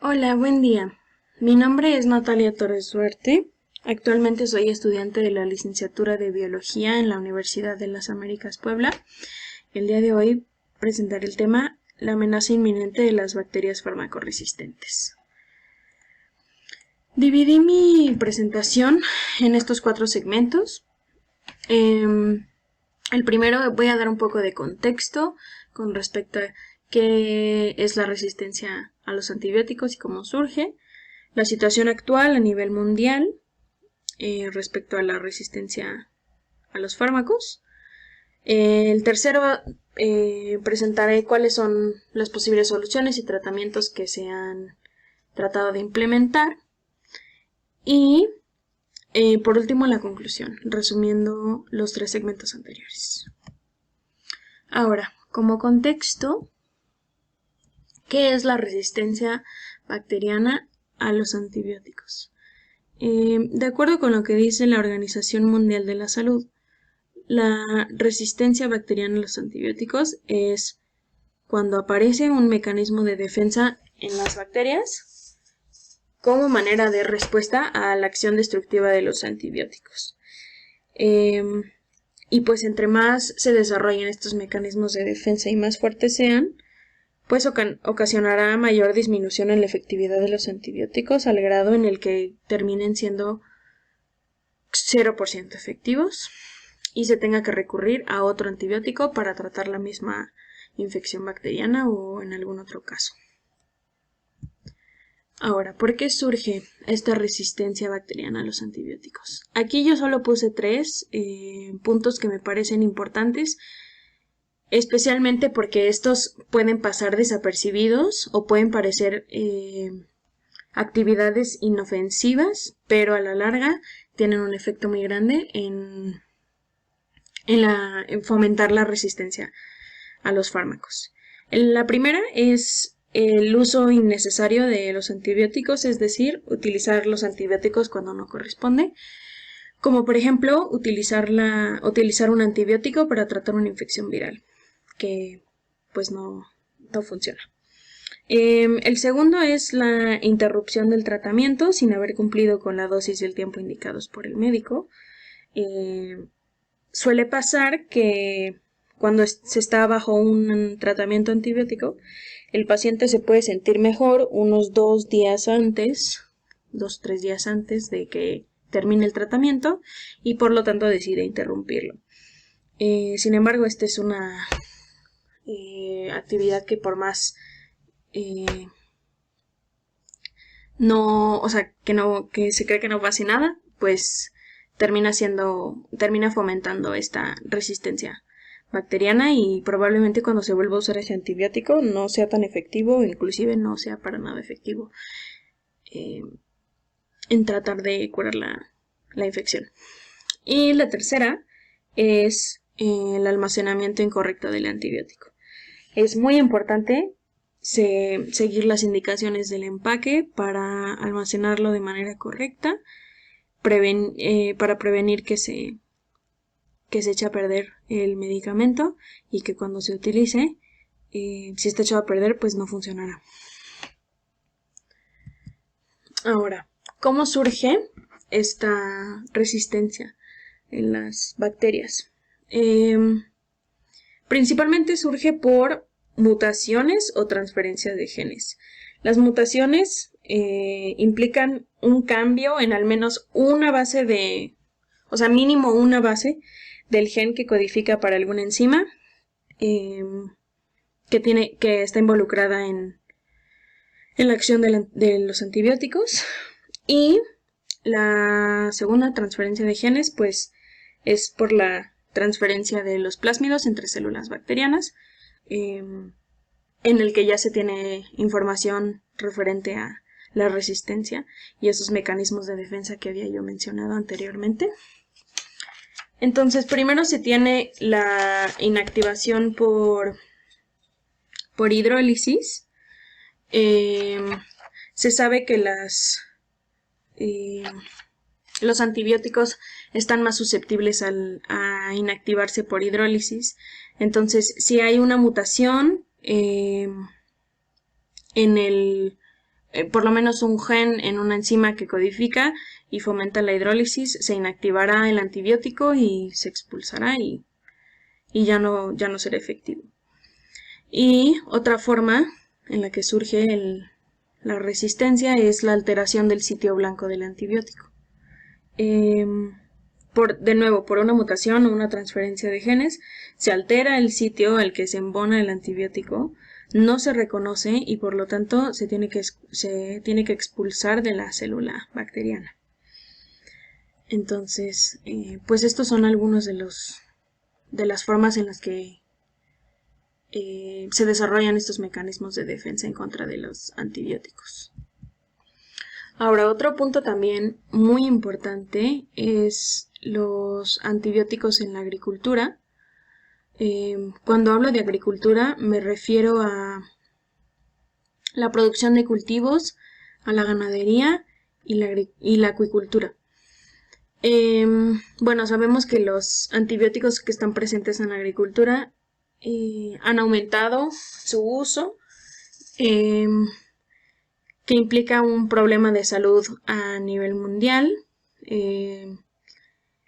Hola, buen día. Mi nombre es Natalia Torres Duarte. Actualmente soy estudiante de la licenciatura de Biología en la Universidad de las Américas Puebla. El día de hoy presentaré el tema la amenaza inminente de las bacterias farmacoresistentes. Dividí mi presentación en estos 4 segmentos. El primero voy a dar un poco de contexto con respecto a qué es la resistencia a los antibióticos y cómo surge, la situación actual a nivel mundial respecto a la resistencia a los fármacos. El tercero, presentaré cuáles son las posibles soluciones y tratamientos que se han tratado de implementar. Y por último, la conclusión, resumiendo los 3 segmentos anteriores. Ahora, como contexto, ¿qué es la resistencia bacteriana a los antibióticos? De acuerdo con lo que dice la Organización Mundial de la Salud, la resistencia bacteriana a los antibióticos es cuando aparece un mecanismo de defensa en las bacterias como manera de respuesta a la acción destructiva de los antibióticos. Y pues entre más se desarrollen estos mecanismos de defensa y más fuertes sean, pues ocasionará mayor disminución en la efectividad de los antibióticos al grado en el que terminen siendo 0% efectivos y se tenga que recurrir a otro antibiótico para tratar la misma infección bacteriana o en algún otro caso. Ahora, ¿por qué surge esta resistencia bacteriana a los antibióticos? Aquí yo solo puse 3 puntos que me parecen importantes, especialmente porque estos pueden pasar desapercibidos o pueden parecer actividades inofensivas, pero a la larga tienen un efecto muy grande en fomentar la resistencia a los fármacos. La primera es el uso innecesario de los antibióticos, es decir, utilizar los antibióticos cuando no corresponde, como por ejemplo utilizar un antibiótico para tratar una infección viral, que pues no funciona. El segundo es la interrupción del tratamiento sin haber cumplido con la dosis y el tiempo indicados por el médico. Suele pasar que cuando se está bajo un tratamiento antibiótico, el paciente se puede sentir mejor unos 2-3 días antes de que termine el tratamiento y por lo tanto decide interrumpirlo. Sin embargo, esta es una actividad que por más que se cree que no pase nada, pues termina fomentando esta resistencia bacteriana y probablemente cuando se vuelva a usar ese antibiótico no sea tan efectivo o inclusive no sea para nada efectivo en tratar de curar la infección. Y la tercera es el almacenamiento incorrecto del antibiótico. Es muy importante seguir las indicaciones del empaque para almacenarlo de manera correcta, para prevenir que se eche a perder el medicamento y que cuando se utilice, si está echado a perder, pues no funcionará. Ahora, ¿cómo surge esta resistencia en las bacterias? Principalmente surge por mutaciones o transferencias de genes. Las mutaciones implican un cambio en al menos una base mínimo una base del gen que codifica para alguna enzima que está involucrada en la acción de los antibióticos. Y la segunda transferencia de genes, pues, es por la transferencia de los plásmidos entre células bacterianas, en el que ya se tiene información referente a la resistencia y esos mecanismos de defensa que había yo mencionado anteriormente. Entonces, primero se tiene la inactivación por hidrólisis. Se sabe que los antibióticos están más susceptibles a inactivarse por hidrólisis. Entonces, si hay una mutación en por lo menos un gen en una enzima que codifica y fomenta la hidrólisis, se inactivará el antibiótico y se expulsará y ya no será efectivo. Y otra forma en la que surge la resistencia es la alteración del sitio blanco del antibiótico. De nuevo, por una mutación o una transferencia de genes, se altera el sitio al que se embona el antibiótico, no se reconoce y por lo tanto se tiene que expulsar de la célula bacteriana. Entonces, pues estos son algunos de las formas en las que se desarrollan estos mecanismos de defensa en contra de los antibióticos. Ahora, otro punto también muy importante es los antibióticos en la agricultura. Cuando hablo de agricultura me refiero a la producción de cultivos, a la ganadería y la acuicultura. Bueno, sabemos que los antibióticos que están presentes en la agricultura han aumentado su uso, que implica un problema de salud a nivel mundial.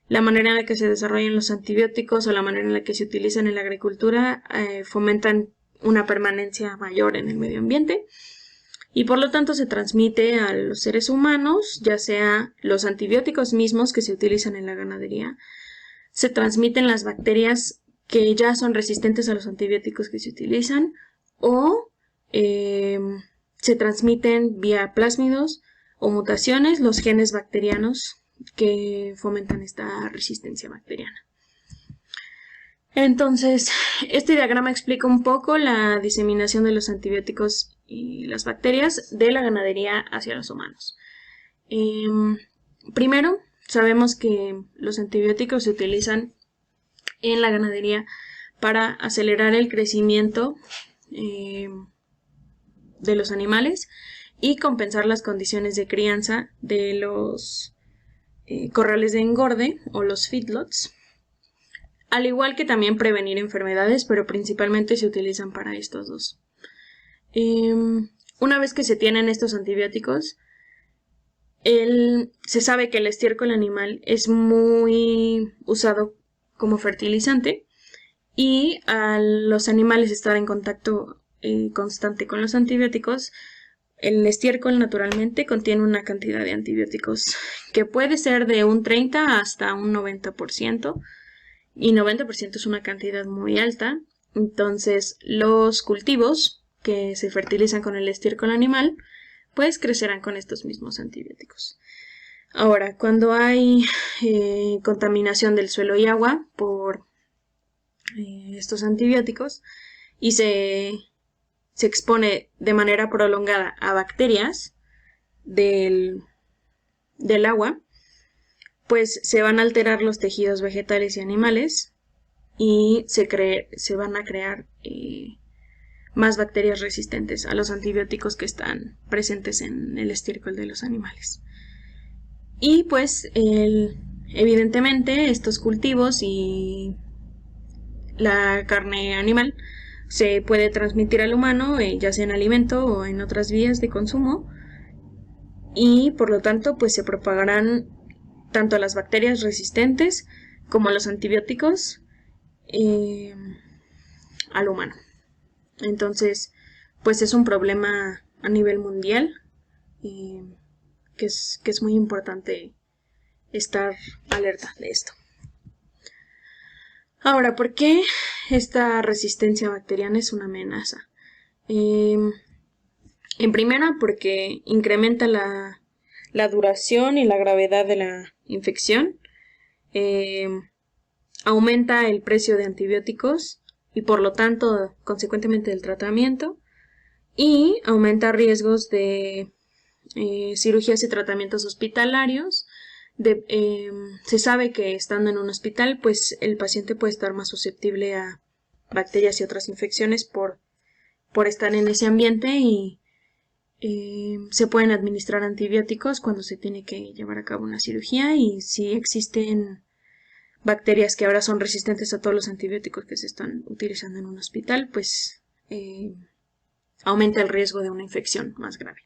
La manera en la que se desarrollan los antibióticos o la manera en la que se utilizan en la agricultura fomentan una permanencia mayor en el medio ambiente y por lo tanto se transmite a los seres humanos, ya sea los antibióticos mismos que se utilizan en la ganadería, se transmiten las bacterias que ya son resistentes a los antibióticos que se utilizan o se transmiten vía plásmidos o mutaciones los genes bacterianos que fomentan esta resistencia bacteriana. Entonces, este diagrama explica un poco la diseminación de los antibióticos y las bacterias de la ganadería hacia los humanos. Primero, sabemos que los antibióticos se utilizan en la ganadería para acelerar el crecimiento de los animales y compensar las condiciones de crianza de los corrales de engorde o los feedlots, al igual que también prevenir enfermedades, pero principalmente se utilizan para estos dos. Una vez que se tienen estos antibióticos, se sabe que el estiércol animal es muy usado como fertilizante y a los animales estar en contacto constante con los antibióticos, el estiércol naturalmente contiene una cantidad de antibióticos que puede ser de un 30 hasta un 90%, y 90% es una cantidad muy alta. Entonces, los cultivos que se fertilizan con el estiércol animal, pues crecerán con estos mismos antibióticos. Ahora, cuando hay contaminación del suelo y agua por estos antibióticos y se expone de manera prolongada a bacterias del agua, pues se van a alterar los tejidos vegetales y animales y se van a crear más bacterias resistentes a los antibióticos que están presentes en el estiércol de los animales. Y pues evidentemente estos cultivos y la carne animal se puede transmitir al humano, ya sea en alimento o en otras vías de consumo, y por lo tanto pues se propagarán tanto las bacterias resistentes como los antibióticos al humano. Entonces pues es un problema a nivel mundial que es muy importante estar alerta de esto. Ahora, ¿por qué esta resistencia bacteriana es una amenaza? En primera, porque incrementa la duración y la gravedad de la infección, aumenta el precio de antibióticos y por lo tanto, consecuentemente, del tratamiento, y aumenta riesgos de cirugías y tratamientos hospitalarios. Se sabe que estando en un hospital, pues el paciente puede estar más susceptible a bacterias y otras infecciones por estar en ese ambiente y se pueden administrar antibióticos cuando se tiene que llevar a cabo una cirugía, y si existen bacterias que ahora son resistentes a todos los antibióticos que se están utilizando en un hospital, pues aumenta el riesgo de una infección más grave.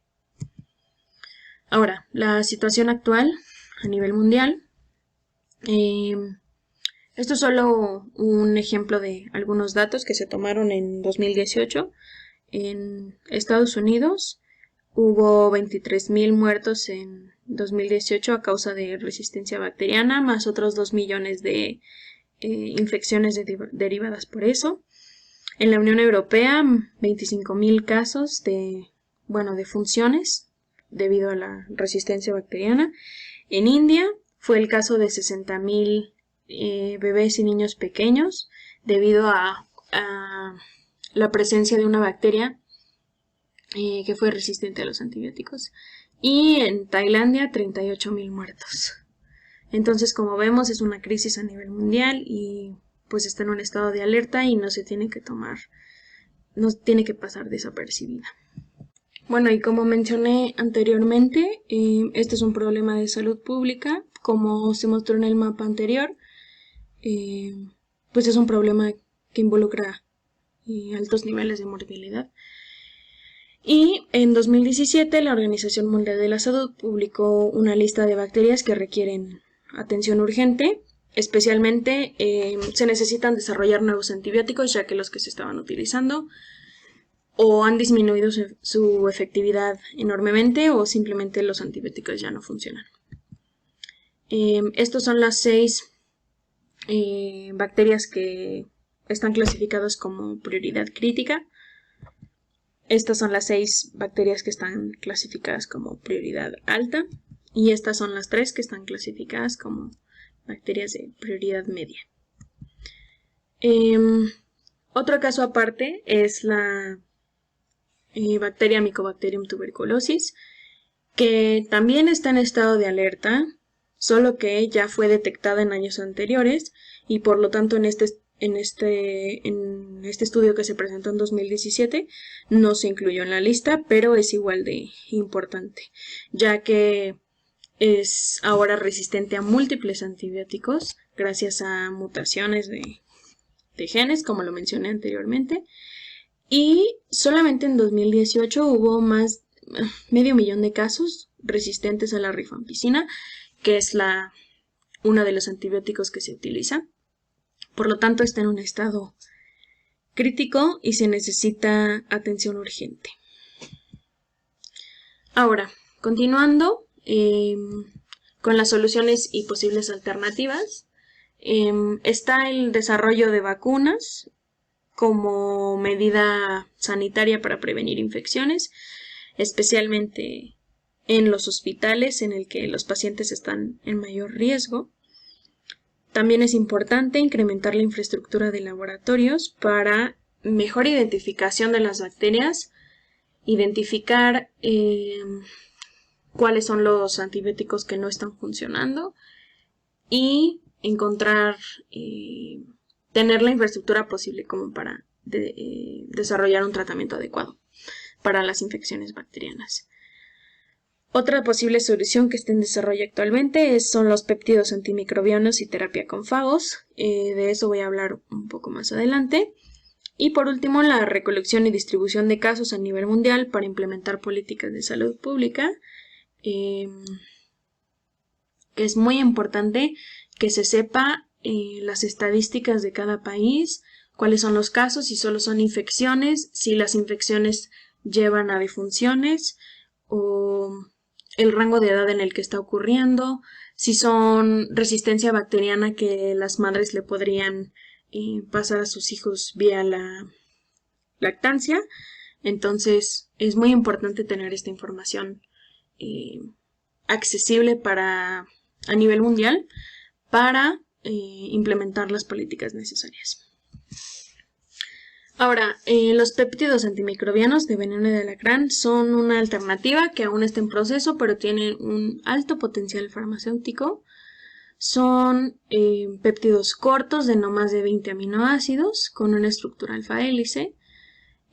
Ahora, la situación actual a nivel mundial. Esto es solo un ejemplo de algunos datos que se tomaron en 2018. En Estados Unidos hubo 23.000 muertos en 2018 a causa de resistencia bacteriana, más otros 2 millones de infecciones derivadas por eso. En la Unión Europea, 25.000 casos de funciones debido a la resistencia bacteriana. En India fue el caso de 60.000 bebés y niños pequeños debido a la presencia de una bacteria que fue resistente a los antibióticos. Y en Tailandia, 38.000 muertos. Entonces, como vemos, es una crisis a nivel mundial y pues está en un estado de alerta y no tiene que pasar desapercibida. Bueno, y como mencioné anteriormente, este es un problema de salud pública. Como se mostró en el mapa anterior, pues es un problema que involucra altos niveles de morbilidad. Y en 2017 la Organización Mundial de la Salud publicó una lista de bacterias que requieren atención urgente. Especialmente se necesitan desarrollar nuevos antibióticos, ya que los que se estaban utilizando o han disminuido su efectividad enormemente o simplemente los antibióticos ya no funcionan. Estos son las 6 bacterias que están clasificadas como prioridad crítica. Estas son las 6 bacterias que están clasificadas como prioridad alta y estas son las 3 que están clasificadas como bacterias de prioridad media. Otro caso aparte es la bacteria Mycobacterium tuberculosis, que también está en estado de alerta, solo que ya fue detectada en años anteriores y por lo tanto en este estudio que se presentó en 2017 no se incluyó en la lista, pero es igual de importante, ya que es ahora resistente a múltiples antibióticos gracias a mutaciones de genes, como lo mencioné anteriormente. Y solamente en 2018 hubo más medio millón de casos resistentes a la rifampicina, que es uno de los antibióticos que se utiliza. Por lo tanto, está en un estado crítico y se necesita atención urgente. Ahora, continuando con las soluciones y posibles alternativas, está el desarrollo de vacunas como medida sanitaria para prevenir infecciones, especialmente en los hospitales en el que los pacientes están en mayor riesgo. También es importante incrementar la infraestructura de laboratorios para mejor identificación de las bacterias, identificar cuáles son los antibióticos que no están funcionando y encontrar, tener la infraestructura posible como para desarrollar un tratamiento adecuado para las infecciones bacterianas. Otra posible solución que está en desarrollo actualmente son los péptidos antimicrobianos y terapia con fagos. De eso voy a hablar un poco más adelante. Y por último, la recolección y distribución de casos a nivel mundial para implementar políticas de salud pública. Es muy importante que se sepa las estadísticas de cada país, cuáles son los casos, si solo son infecciones, si las infecciones llevan a defunciones o el rango de edad en el que está ocurriendo, si son resistencia bacteriana que las madres le podrían pasar a sus hijos vía la lactancia. Entonces es muy importante tener esta información accesible a nivel mundial para implementar las políticas necesarias. Ahora, los péptidos antimicrobianos de veneno de alacrán son una alternativa que aún está en proceso, pero tienen un alto potencial farmacéutico. Son péptidos cortos de no más de 20 aminoácidos con una estructura alfa-hélice.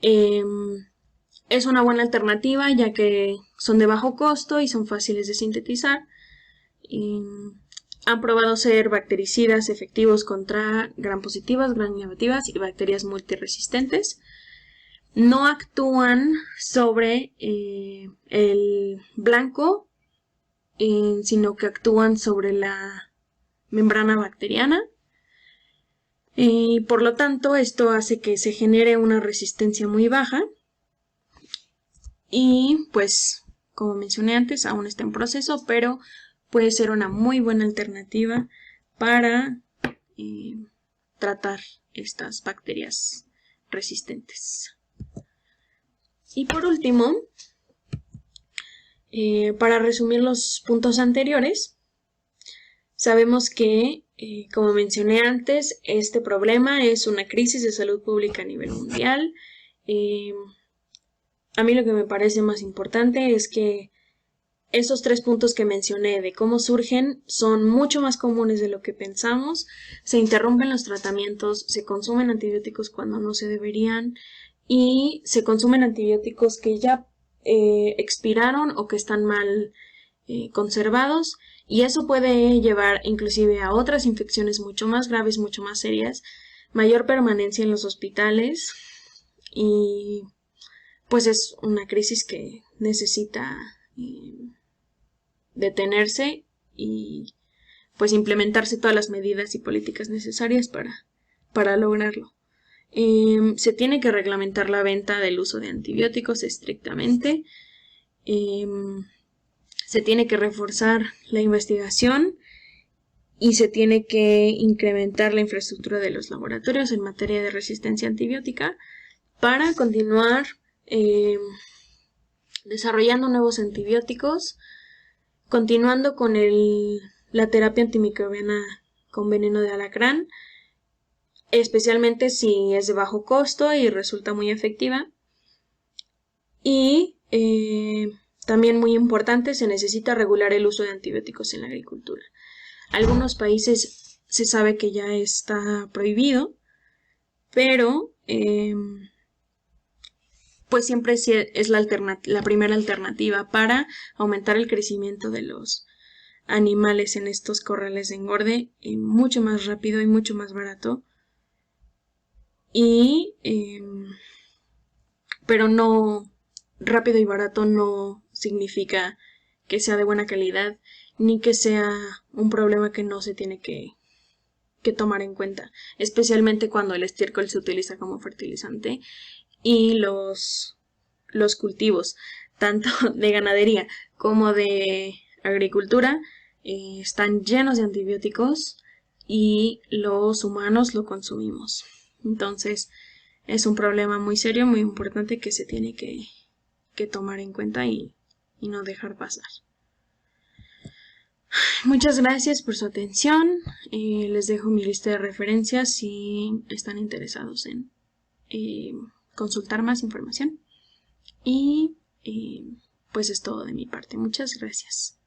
Es una buena alternativa ya que son de bajo costo y son fáciles de sintetizar. Han probado ser bactericidas efectivos contra gram positivas, gram negativas y bacterias multiresistentes. No actúan sobre el blanco sino que actúan sobre la membrana bacteriana. Y por lo tanto, esto hace que se genere una resistencia muy baja. Y pues, como mencioné antes, aún está en proceso, pero puede ser una muy buena alternativa para tratar estas bacterias resistentes. Y por último, para resumir los puntos anteriores, sabemos que, como mencioné antes, este problema es una crisis de salud pública a nivel mundial. A mí lo que me parece más importante es que esos 3 puntos que mencioné de cómo surgen son mucho más comunes de lo que pensamos. Se interrumpen los tratamientos, se consumen antibióticos cuando no se deberían y se consumen antibióticos que ya expiraron o que están mal conservados, y eso puede llevar inclusive a otras infecciones mucho más graves, mucho más serias, mayor permanencia en los hospitales, y pues es una crisis que necesita detenerse y pues implementarse todas las medidas y políticas necesarias para lograrlo. Se tiene que reglamentar la venta del uso de antibióticos estrictamente. Se tiene que reforzar la investigación y se tiene que incrementar la infraestructura de los laboratorios en materia de resistencia antibiótica para continuar desarrollando nuevos antibióticos, continuando con la terapia antimicrobiana con veneno de alacrán, especialmente si es de bajo costo y resulta muy efectiva. Y también muy importante, se necesita regular el uso de antibióticos en la agricultura. Algunos países se sabe que ya está prohibido, pero pues siempre es la primera alternativa para aumentar el crecimiento de los animales en estos corrales de engorde mucho más rápido y mucho más barato. Y pero no, rápido y barato no significa que sea de buena calidad ni que sea un problema que no se tiene que tomar en cuenta, especialmente cuando el estiércol se utiliza como fertilizante y los cultivos, tanto de ganadería como de agricultura, están llenos de antibióticos y los humanos lo consumimos. Entonces es un problema muy serio, muy importante que se tiene que tomar en cuenta y no dejar pasar. Muchas gracias por su atención. Les dejo mi lista de referencias si están interesados en consultar más información. Y pues es todo de mi parte. Muchas gracias.